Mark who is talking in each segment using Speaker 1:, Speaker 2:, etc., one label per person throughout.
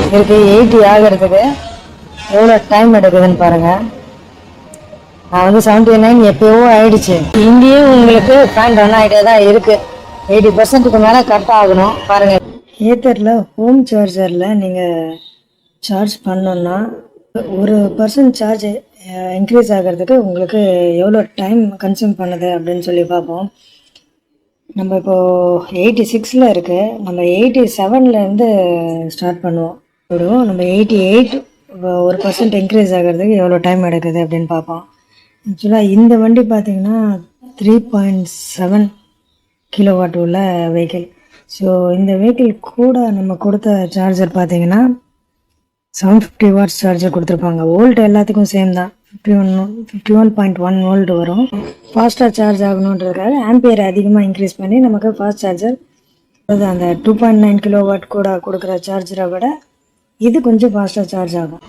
Speaker 1: இதுக்கு 80 ஆகிறதுக்கு எவ்வளோ டைம் எடுக்குதுன்னு பாருங்கள். நான் வந்து 79 எப்போவோ ஆயிடுச்சு. இங்கேயும் உங்களுக்கு ஃபேன் ரன் ஆகிட்டே தான் இருக்குது. 80% மேலே கட் ஆகணும் பாருங்கள். ஏத்தரில் ஹோம் சார்ஜரில் நீங்கள் சார்ஜ் பண்ணோன்னா 1% சார்ஜ் இன்க்ரீஸ் ஆகிறதுக்கு உங்களுக்கு எவ்வளோ டைம் கன்சியூம் பண்ணுது அப்படின்னு சொல்லி பார்ப்போம். நம்ம இப்போது 86 இருக்குது. நம்ம 87 ஸ்டார்ட் பண்ணுவோம். நம்ம 88 1% இன்க்ரீஸ் ஆகிறதுக்கு எவ்வளோ டைம் எடுக்குது அப்படின்னு பார்ப்போம். ஆக்சுவலாக இந்த வண்டி பார்த்திங்கன்னா 3.7 கிலோவாட் உள்ள வெஹிக்கிள். ஸோ இந்த வெஹிக்கிள் கூட நம்ம கொடுத்த சார்ஜர் பார்த்திங்கன்னா 750 வாட்ஸ் சார்ஜர் கொடுத்துருப்பாங்க. வோல்ட் எல்லாத்துக்கும் சேம் தான், 51.1 வோல்ட் வரும். ஃபாஸ்ட்டாக சார்ஜ் ஆகணுன்றதுக்காக ஆம்பியர் அதிகமாக இன்க்ரீஸ் பண்ணி நமக்கு ஃபாஸ்ட் சார்ஜர், அதாவது அந்த 2.9 கிலோவாட் கூட கொடுக்குற சார்ஜரை விட இது கொஞ்சம் ஃபாஸ்ட்டாக சார்ஜ் ஆகும்.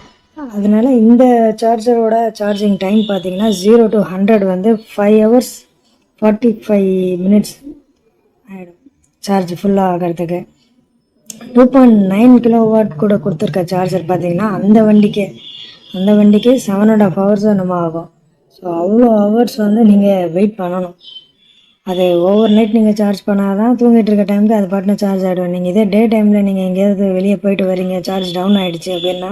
Speaker 1: அதனால் இந்த சார்ஜரோட சார்ஜிங் டைம் பார்த்திங்கன்னா 0 to 100 5 hours 45 minutes ஆகிடும் சார்ஜ் ஃபுல்லாக ஆகிறதுக்கு. 2.9 கிலோவாட் கூட கொடுத்துருக்க சார்ஜர் பார்த்திங்கன்னா அந்த வண்டிக்கே 7.5 hours நம்ம ஆகும். ஸோ அவ்வளோ ஹவர்ஸ் நீங்கள் வெயிட் பண்ணணும். அது ஓவர் நைட் நீங்கள் சார்ஜ் பண்ணால் தான் தூங்கிட்டு இருக்க டைமுக்கு அது பாட்டுன்னு சார்ஜ் ஆகிடும். நீங்கள் இதே டே டைமில் நீங்கள் எங்கேயாவது வெளியே போயிட்டு வரீங்க, சார்ஜ் டவுன் ஆகிடுச்சு அப்படின்னா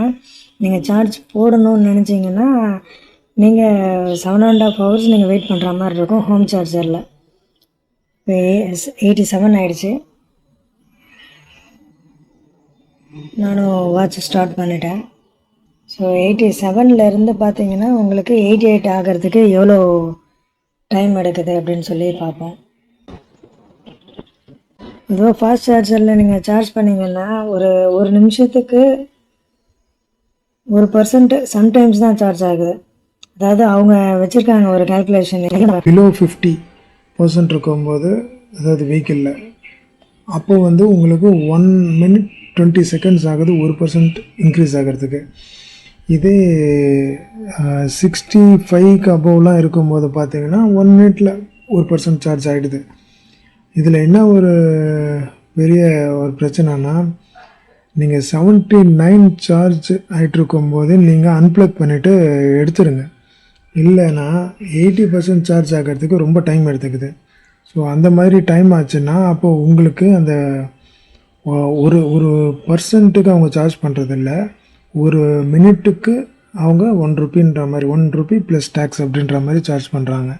Speaker 1: நீங்கள் சார்ஜ் போடணும்னு நினச்சிங்கன்னா நீங்கள் 7.5 hours நீங்கள் வெயிட் பண்ணுற மாதிரி இருக்கும் ஹோம் சார்ஜரில். இப்போ 87 ஆகிடுச்சு. நானும் வாட்ச் ஸ்டார்ட் பண்ணிட்டேன். ஸோ 87 பார்த்தீங்கன்னா உங்களுக்கு 88 ஆகிறதுக்கு எவ்வளோ டைம் எடுக்குது அப்படின்னு சொல்லி பார்ப்போம். ஏதோ ஃபாஸ்ட் சார்ஜரில் நீங்கள் சார்ஜ் பண்ணிங்கன்னா ஒரு நிமிஷத்துக்கு 1% சம்டைம்ஸ் தான் சார்ஜ் ஆகுது. அதாவது அவங்க வச்சுருக்காங்க ஒரு கால்குலேஷன்.
Speaker 2: பிலோ 50% இருக்கும்போது, அதாவது வெஹிக்கிளில் அப்போ உங்களுக்கு 1 minute 20 seconds ஆகுது 1% இன்க்ரீஸ் ஆகிறதுக்கு. இதே 65க்கு அபோவ்லாம் இருக்கும்போது பார்த்தீங்கன்னா 1 minute 1% சார்ஜ் ஆகிடுது. இதில் என்ன ஒரு பெரிய ஒரு பிரச்சனைனா, நீங்கள் 79 சார்ஜ் ஆகிட்டு இருக்கும்போது நீங்கள் அன்ப்ளக் பண்ணிவிட்டு எடுத்துருங்க. இல்லைன்னா 80% சார்ஜ் ஆகிறதுக்கு ரொம்ப டைம் எடுத்துக்குது. ஸோ அந்த மாதிரி டைம் ஆச்சுன்னா அப்போது உங்களுக்கு அந்த ஒரு பர்சன்ட்டுக்கு அவங்க சார்ஜ் பண்ணுறதில்ல, ஒரு மினிட்டுக்கு அவங்க 1 ரூபின்ற மாதிரி 1 ரூபி ப்ளஸ் டேக்ஸ் அப்படின்ற மாதிரி சார்ஜ் பண்ணுறாங்க.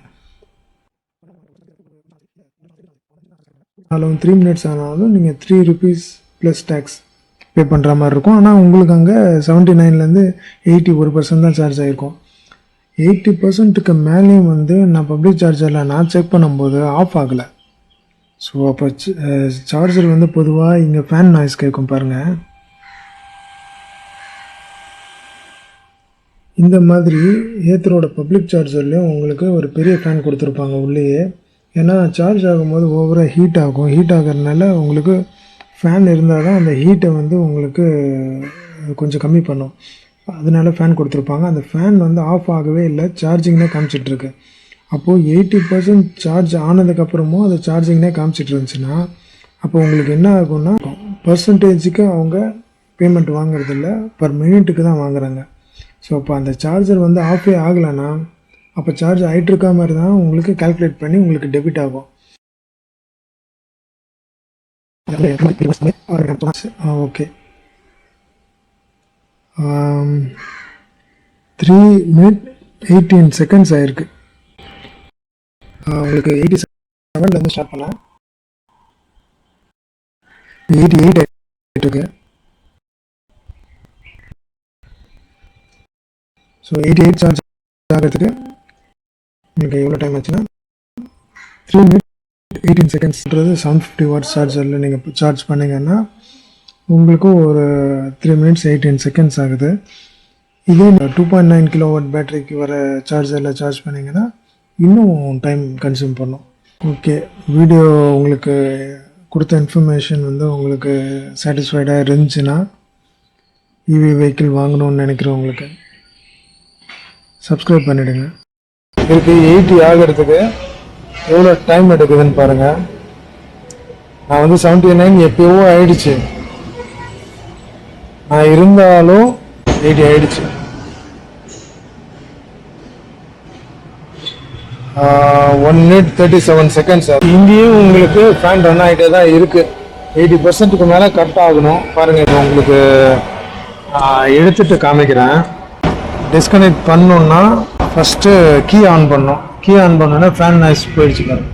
Speaker 2: அதில் 3 minutes ஆனாலும் நீங்கள் 3 rupees ப்ளஸ் டேக்ஸ் பே பண்ணுற மாதிரி இருக்கும். ஆனால் உங்களுக்கு அங்கே 79 81% தான் சார்ஜ் ஆகிருக்கும். 80%க்கு மேலேயும் நான் பப்ளிக் சார்ஜரில் நான் செக் பண்ணும்போது ஆஃப் ஆகலை. ஸோ அப்போ சார்ஜர் பொதுவாக இங்கே ஃபேன் நாய்ஸ் கேட்கும் பாருங்கள். இந்த மாதிரி ஏத்தரோட பப்ளிக் சார்ஜர்லேயும் உங்களுக்கு ஒரு பெரிய ஃபேன் கொடுத்துருப்பாங்க உள்ளேயே. ஏன்னா சார்ஜ் ஆகும்போது ஓவராக ஹீட் ஆகும். ஹீட் ஆகிறதுனால உங்களுக்கு ஃபேன் இருந்தால் தான் அந்த ஹீட்டை உங்களுக்கு கொஞ்சம் கம்மி பண்ணும். அதனால ஃபேன் கொடுத்துருப்பாங்க. அந்த ஃபேன் ஆஃப் ஆகவே இல்லை, சார்ஜிங்னே காமிச்சிட்ருக்கு. அப்போது 80% சார்ஜ் ஆனதுக்கப்புறமும் அது சார்ஜிங்னே காமிச்சிட்டு இருந்துச்சுன்னா அப்போ உங்களுக்கு என்ன ஆகும்னா, பர்சன்டேஜுக்கு அவங்க பேமெண்ட் வாங்குறதில்ல, பர் மினிட்டுக்கு தான் வாங்குறாங்க. ஸோ அப்போ அந்த சார்ஜர் ஆஃபே ஆகலைன்னா அப்போ சார்ஜ் ஆகிட்டு இருக்க மாதிரி தான் உங்களுக்கு கால்குலேட் பண்ணி உங்களுக்கு டெபிட் ஆகும். ஓகே, 3 minute 18 seconds ஆயிருக்கு. உங்களுக்கு 87 ஸ்டார்ட் பண்ணேன், 88 ஆகிட்டு. ஸோ 88 சார்ஜ் ஆகிறதுக்கு உங்களுக்கு எவ்வளோ டைம் ஆச்சுன்னா 3 minute 18 secondsன்றது 750 வாட்ஸ் சார்ஜரில் நீங்கள் சார்ஜ் பண்ணிங்கன்னா உங்களுக்கு ஒரு 3 minutes 18 seconds ஆகுது. இதே 2.9 கிலோவாட் பேட்டரிக்கு வர சார்ஜரில் சார்ஜ் பண்ணிங்கன்னா இன்னும் டைம் கன்சியூம் பண்ணும். ஓகே, வீடியோ உங்களுக்கு கொடுத்த இன்ஃபர்மேஷன் உங்களுக்கு சாட்டிஸ்ஃபைடாக இருந்துச்சுன்னா இவி வெஹிக்கிள் வாங்கணும்னு நினைக்கிறவங்களுக்கு சப்ஸ்கிரைப் பண்ணிவிடுங்க. இதுக்கு 80 ஆகிறதுக்கு எவ்வளோ டைம் எடுக்குதுன்னு பாருங்கள். நான் 79 எப்போவோ ஆயிடுச்சு. நான் இருந்தாலும் 80 ஆயிடுச்சு. 1 minute 37 seconds. இங்கேயும் உங்களுக்கு ஃபேன் ரன் ஆகிட்டே தான் இருக்குது. 80%க்கு மேலே கட் ஆகணும். பாருங்கள், இப்போ உங்களுக்கு எடுத்துட்டு காமிக்கிறேன். டிஸ்கனெக்ட் பண்ணோன்னா ஃபஸ்ட்டு கீ ஆன் பண்ணோம். கீ ஆன் பண்ணோன்னா ஃபேன் நாய்ஸ் போயிடுச்சு பாருங்க.